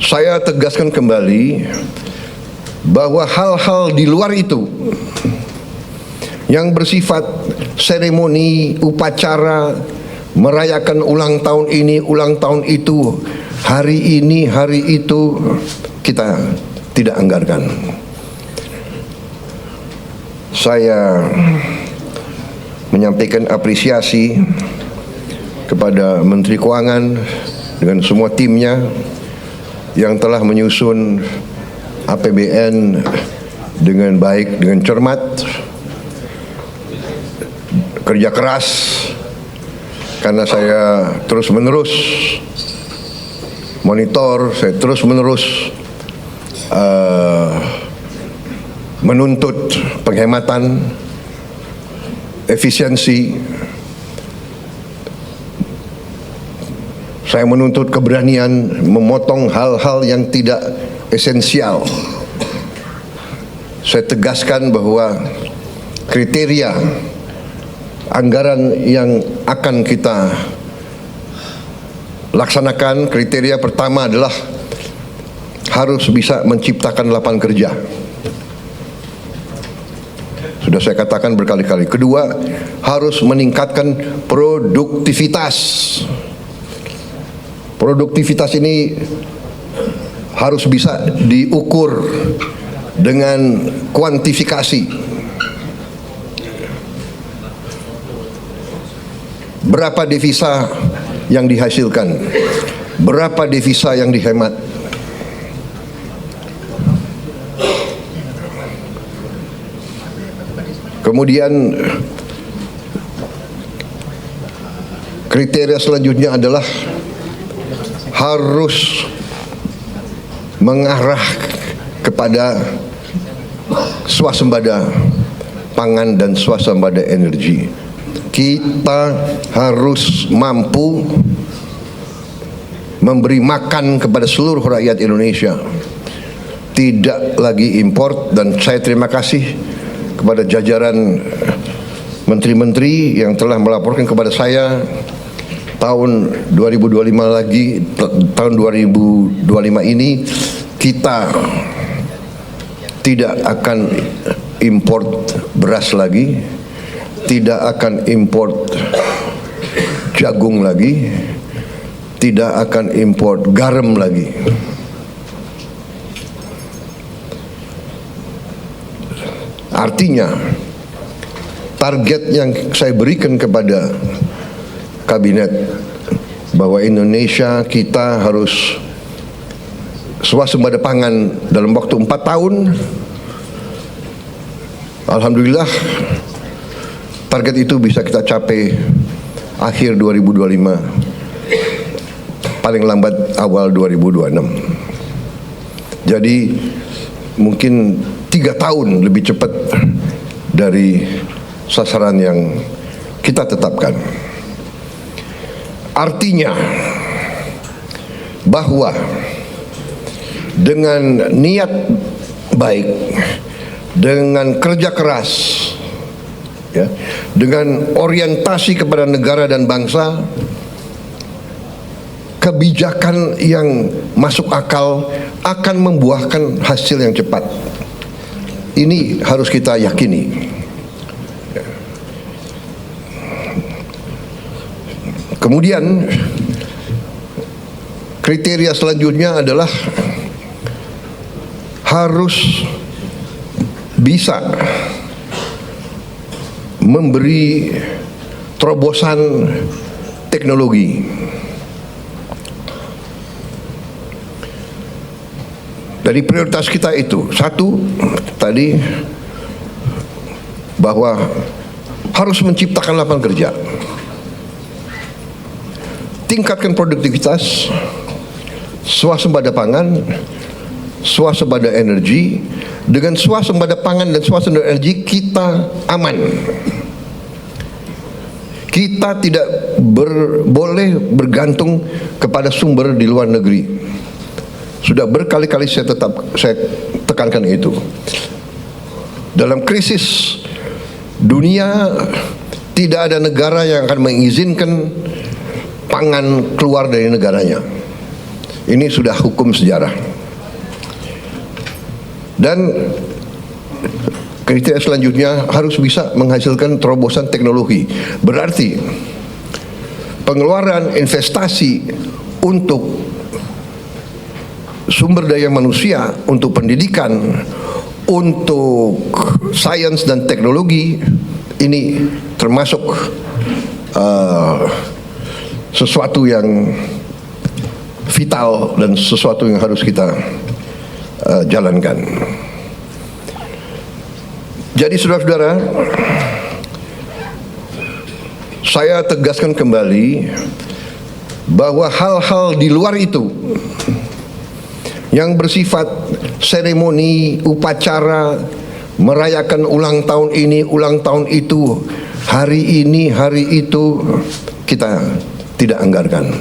saya tegaskan kembali bahwa hal-hal di luar itu yang bersifat seremoni, upacara, merayakan ulang tahun ini, ulang tahun itu, hari ini, hari itu, kita tidak anggarkan. Saya menyampaikan apresiasi kepada Menteri Keuangan dengan semua timnya yang telah menyusun APBN dengan baik, dengan cermat, kerja keras, karena saya terus-menerus monitor, saya terus-menerus menuntut penghematan, efisiensi. Saya menuntut keberanian memotong hal-hal yang tidak esensial. Saya tegaskan bahwa kriteria anggaran yang akan kita laksanakan, kriteria pertama adalah harus bisa menciptakan lapangan kerja. Sudah saya katakan berkali-kali. Kedua, harus meningkatkan produktivitas. Produktivitas ini harus bisa diukur dengan kuantifikasi. Berapa devisa yang dihasilkan? Berapa devisa yang dihemat? Kemudian kriteria selanjutnya adalah harus mengarah kepada swasembada pangan dan swasembada energi. Kita harus mampu memberi makan kepada seluruh rakyat Indonesia, tidak lagi import. Dan saya terima kasih kepada jajaran menteri-menteri yang telah melaporkan kepada saya tahun 2025 lagi, tahun 2025 ini kita tidak akan import beras lagi, tidak akan import jagung lagi, tidak akan import garam lagi. Artinya target yang saya berikan kepada kabinet bahwa Indonesia kita harus swasembada pangan dalam waktu 4 tahun. Alhamdulillah target itu bisa kita capai akhir 2025, paling lambat awal 2026. Jadi mungkin 3 tahun lebih cepat dari sasaran yang kita tetapkan. Artinya bahwa dengan niat baik, dengan kerja keras, ya, dengan orientasi kepada negara dan bangsa, kebijakan yang masuk akal akan membuahkan hasil yang cepat. Ini harus kita yakini. Kemudian kriteria selanjutnya adalah harus bisa memberi terobosan teknologi. Dari prioritas kita itu, satu tadi bahwa harus menciptakan lapangan kerja, tingkatkan produktivitas, swasembada pangan, swasembada energi. Dengan swasembada pangan dan swasembada energi kita aman. Kita tidak boleh bergantung kepada sumber di luar negeri. Sudah berkali-kali saya tekankan itu. Dalam krisis dunia tidak ada negara yang akan mengizinkan pangan keluar dari negaranya. Ini sudah hukum sejarah. Dan kriteria selanjutnya harus bisa menghasilkan terobosan teknologi. Berarti pengeluaran investasi untuk sumber daya manusia, untuk pendidikan, untuk sains dan teknologi, ini termasuk sesuatu yang vital dan sesuatu yang harus kita jalankan. Jadi saudara-saudara, saya tegaskan kembali bahwa hal-hal di luar itu yang bersifat seremoni, upacara, merayakan ulang tahun ini, ulang tahun itu, hari ini, hari itu, kita tidak anggarkan.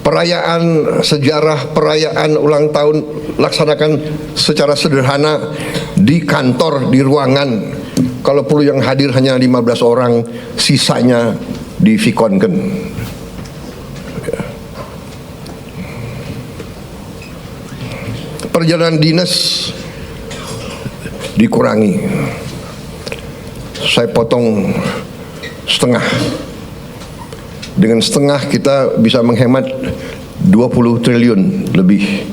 Perayaan sejarah, perayaan ulang tahun laksanakan secara sederhana di kantor, di ruangan. Kalau perlu yang hadir hanya 15 orang, sisanya divikonkan. Perjalanan dinas dikurangi. Saya potong setengah. Dengan setengah kita bisa menghemat 20 triliun lebih.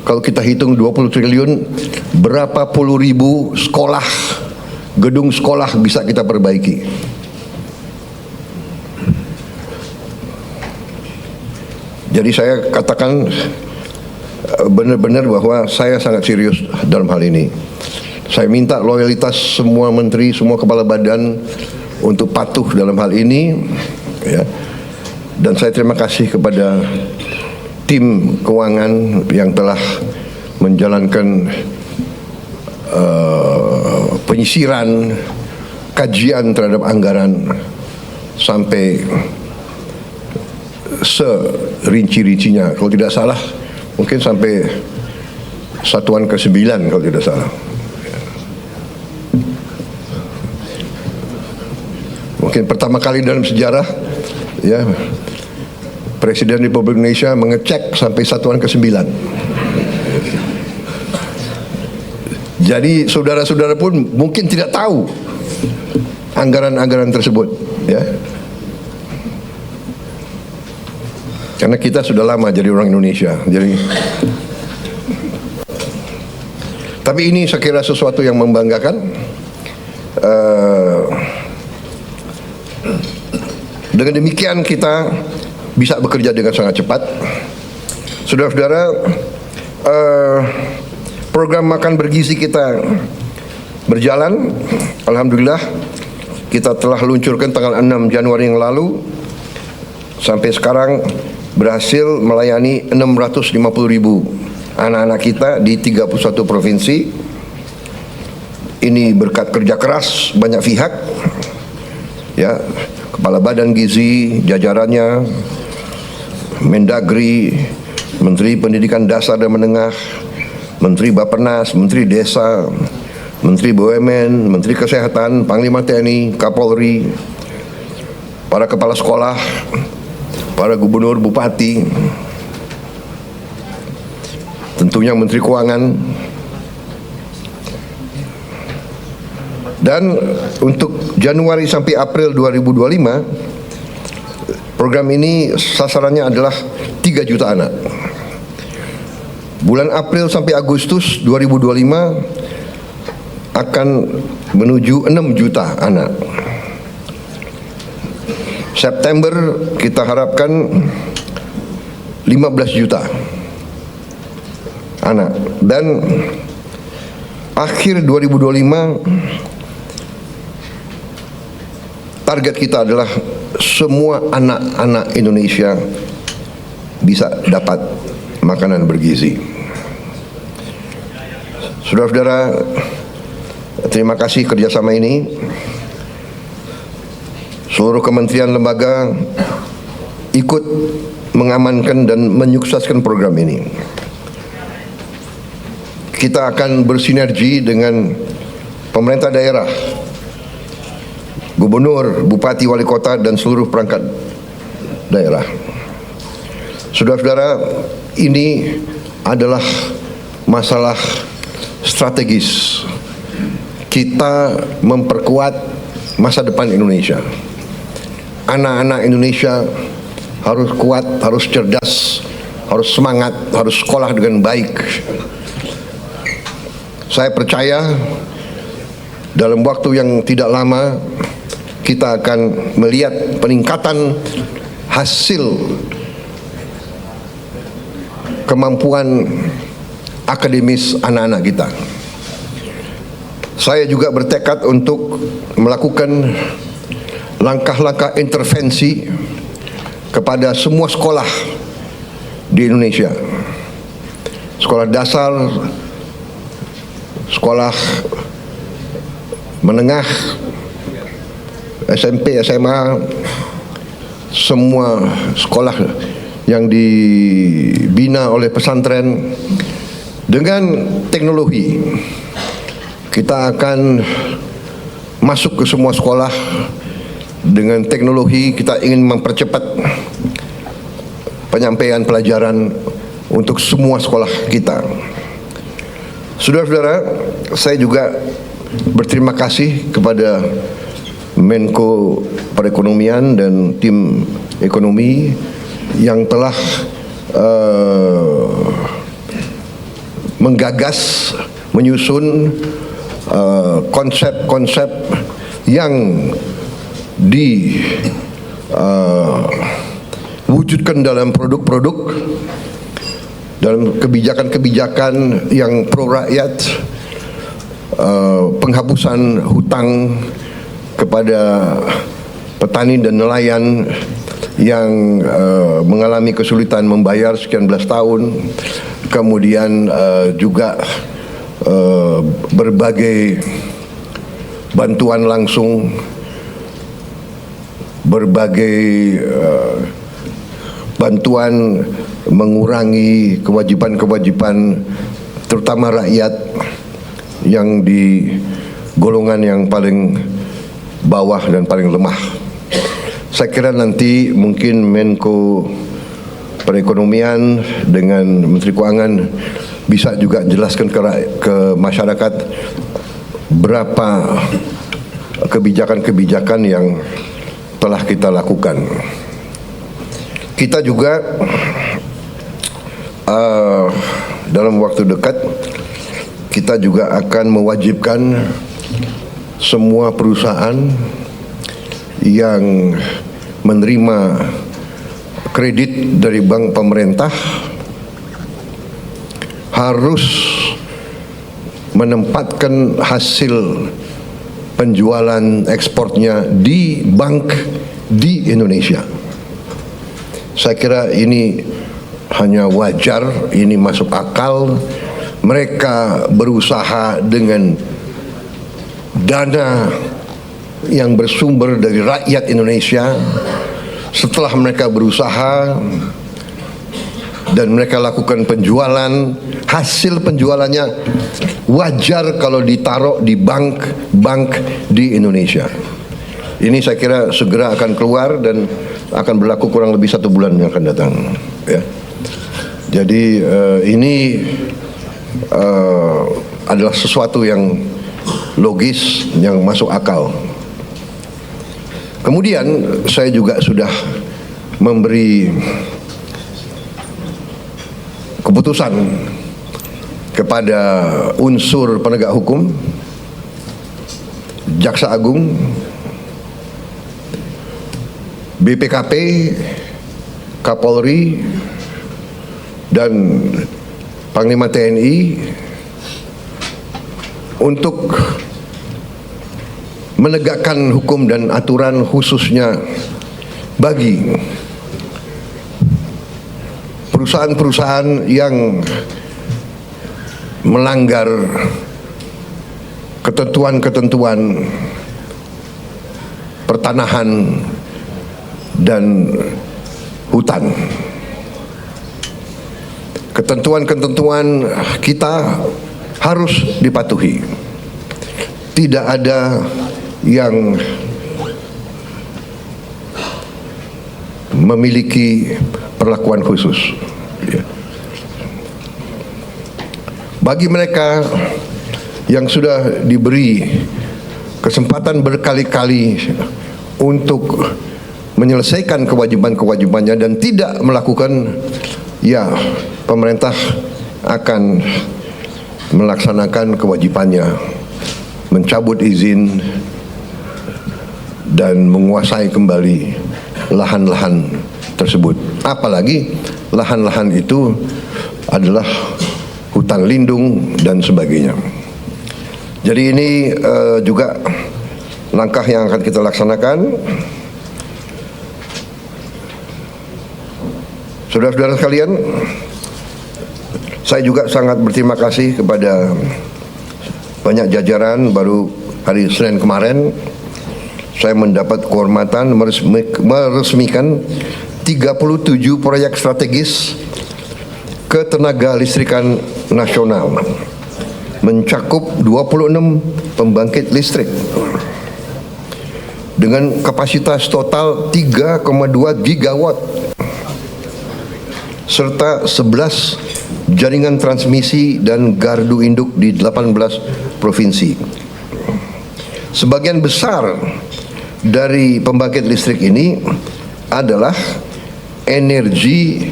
Kalau kita hitung 20 triliun, berapa puluh ribu sekolah, gedung sekolah bisa kita perbaiki. Jadi saya katakan benar-benar bahwa saya sangat serius dalam hal ini. Saya minta loyalitas semua menteri, semua kepala badan untuk patuh dalam hal ini, ya. Dan saya terima kasih kepada tim keuangan yang telah menjalankan penyisiran, kajian terhadap anggaran sampai serinci-rincinya. Kalau tidak salah, mungkin sampai satuan ke-9 kalau tidak salah. Mungkin pertama kali dalam sejarah, ya, Presiden Republik Indonesia mengecek sampai satuan ke-9. Jadi saudara-saudara pun mungkin tidak tahu anggaran-anggaran tersebut, ya. Karena kita sudah lama jadi orang Indonesia. Tapi ini saya kira sesuatu yang membanggakan. Dengan demikian kita bisa bekerja dengan sangat cepat. Saudara-saudara, program makan bergizi kita berjalan. Alhamdulillah, kita telah luncurkan tanggal 6 Januari yang lalu. Sampai sekarang berhasil melayani 650.000 anak-anak kita di 31 provinsi. Ini berkat kerja keras banyak pihak, ya, Kepala Badan Gizi, jajarannya, Mendagri, Menteri Pendidikan Dasar dan Menengah, Menteri Bappenas, Menteri Desa, Menteri BUMN, Menteri Kesehatan, Panglima TNI, Kapolri, para kepala sekolah, para gubernur, bupati, tentunya Menteri Keuangan. Dan untuk Januari sampai April 2025, program ini sasarannya adalah 3 juta anak. Bulan April sampai Agustus 2025 akan menuju 6 juta anak. September kita harapkan 15 juta anak. Dan akhir 2025 target kita adalah semua anak-anak Indonesia bisa dapat makanan bergizi. Saudara-saudara, terima kasih kerjasama ini. Seluruh kementerian lembaga ikut mengamankan dan menyukseskan program ini. Kita akan bersinergi dengan pemerintah daerah, gubernur, bupati, wali kota, dan seluruh perangkat daerah. Saudara-saudara, ini adalah masalah strategis. Kita memperkuat masa depan Indonesia. Anak-anak Indonesia harus kuat, harus cerdas, harus semangat, harus sekolah dengan baik. Saya percaya dalam waktu yang tidak lama kita akan melihat peningkatan hasil kemampuan akademis anak-anak kita. Saya juga bertekad untuk melakukan langkah-langkah intervensi kepada semua sekolah di Indonesia. Sekolah dasar, sekolah menengah, SMP, SMA, semua sekolah yang dibina oleh pesantren dengan teknologi. Kita akan masuk ke semua sekolah dengan teknologi. Kita ingin mempercepat penyampaian pelajaran untuk semua sekolah kita. Saudara-saudara, saya juga berterima kasih kepada Menko Perekonomian dan tim ekonomi yang telah menggagas, menyusun konsep-konsep yang diwujudkan dalam produk-produk, dalam kebijakan-kebijakan yang pro rakyat, penghapusan hutang kepada petani dan nelayan yang mengalami kesulitan membayar sekian belas tahun, kemudian juga berbagai bantuan langsung, berbagai bantuan mengurangi kewajiban-kewajiban terutama rakyat yang di golongan yang paling bawah dan paling lemah. Saya kira nanti mungkin Menko Perekonomian dengan Menteri Keuangan bisa juga jelaskan ke masyarakat berapa kebijakan-kebijakan yang telah kita lakukan. Kita juga dalam waktu dekat kita juga akan mewajibkan semua perusahaan yang menerima kredit dari bank pemerintah harus menempatkan hasil penjualan ekspornya di bank di Indonesia. Saya kira ini hanya wajar, ini masuk akal. Mereka berusaha dengan dana yang bersumber dari rakyat Indonesia. Setelah mereka berusaha dan mereka lakukan penjualan, hasil penjualannya wajar kalau ditaruh di bank di Indonesia. Ini saya kira segera akan keluar dan akan berlaku kurang lebih 1 bulan yang akan datang, ya. Jadi ini adalah sesuatu yang logis, yang masuk akal. Kemudian saya juga sudah memberi keputusan kepada unsur penegak hukum, Jaksa Agung, BPKP, Kapolri, dan Panglima TNI untuk menegakkan hukum dan aturan khususnya bagi perusahaan-perusahaan yang melanggar ketentuan-ketentuan pertanahan dan hutan. Ketentuan-ketentuan kita harus dipatuhi. Tidak ada yang memiliki perlakuan khusus. Ya. Bagi mereka yang sudah diberi kesempatan berkali-kali untuk menyelesaikan kewajiban-kewajibannya dan tidak melakukan, ya pemerintah akan melaksanakan kewajibannya, mencabut izin dan menguasai kembali lahan-lahan tersebut. Apalagi lahan-lahan itu adalah hutan lindung dan sebagainya. Jadi ini juga langkah yang akan kita laksanakan. Saudara-saudara sekalian, saya juga sangat berterima kasih kepada banyak jajaran. Baru hari Senin kemarin saya mendapat kehormatan meresmikan 37 proyek strategis ketenaga listrikan nasional, mencakup 26 pembangkit listrik dengan kapasitas total 3,2 gigawatt serta 11 jaringan transmisi dan gardu induk di 18 provinsi. Sebagian besar dari pembangkit listrik ini adalah energi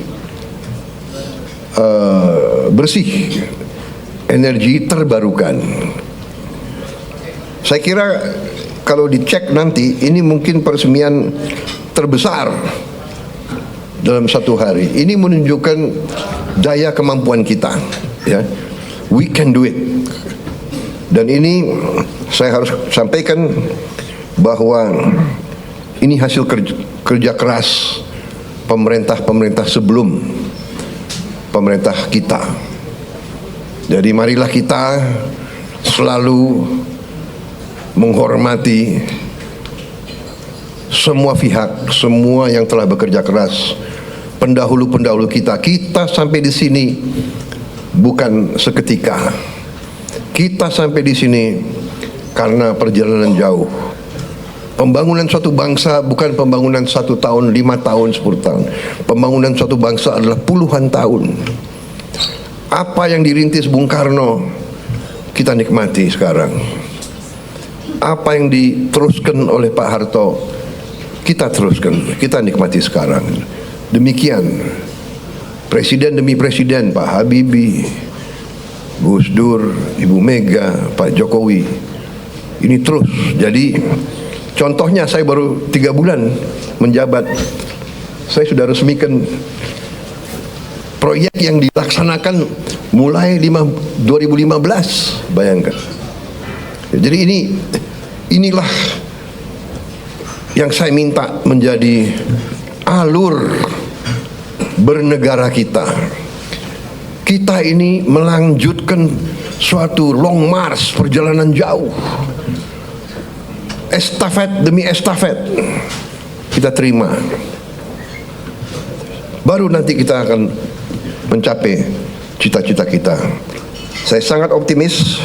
bersih, energi terbarukan. Saya kira kalau dicek nanti, ini mungkin peresmian terbesar dalam satu hari. Ini menunjukkan daya kemampuan kita, ya. We can do it. Dan ini saya harus sampaikan bahwa ini hasil kerja keras pemerintah sebelum pemerintah kita. Jadi marilah kita selalu menghormati semua pihak, semua yang telah bekerja keras, pendahulu-pendahulu kita. Kita sampai di sini bukan seketika. Kita sampai di sini karena perjalanan jauh. Pembangunan suatu bangsa bukan pembangunan 1 tahun, 5 tahun, 10 tahun. Pembangunan suatu bangsa adalah puluhan tahun. Apa yang dirintis Bung Karno kita nikmati sekarang. Apa yang diteruskan oleh Pak Harto kita teruskan, kita nikmati sekarang. Demikian presiden demi presiden, Pak Habibie, Gus Dur, Ibu Mega, Pak Jokowi, ini terus. Jadi contohnya saya baru 3 bulan menjabat, saya sudah resmikan proyek yang dilaksanakan mulai 2015, bayangkan. Jadi inilah yang saya minta menjadi alur bernegara kita. Kita ini melanjutkan suatu long march, perjalanan jauh, estafet demi estafet kita terima. Baru nanti kita akan mencapai cita-cita kita. Saya sangat optimis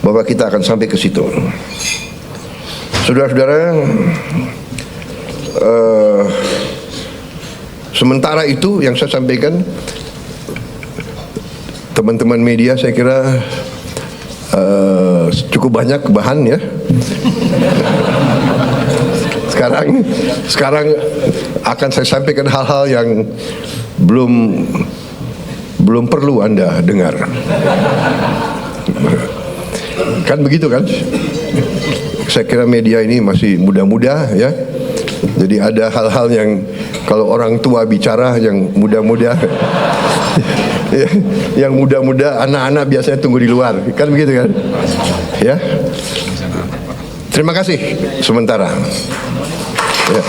bahwa kita akan sampai ke situ. Saudara-saudara, sementara itu yang saya sampaikan, teman-teman media saya kira cukup banyak bahan, ya. Sekarang akan saya sampaikan hal-hal yang belum perlu Anda dengar. Kan begitu kan? Saya kira media ini masih muda-muda, ya. Jadi ada hal-hal yang kalau orang tua bicara yang muda-muda yang muda-muda, anak-anak biasanya tunggu di luar. Kan begitu kan? Ya. Terima kasih sementara. Ya.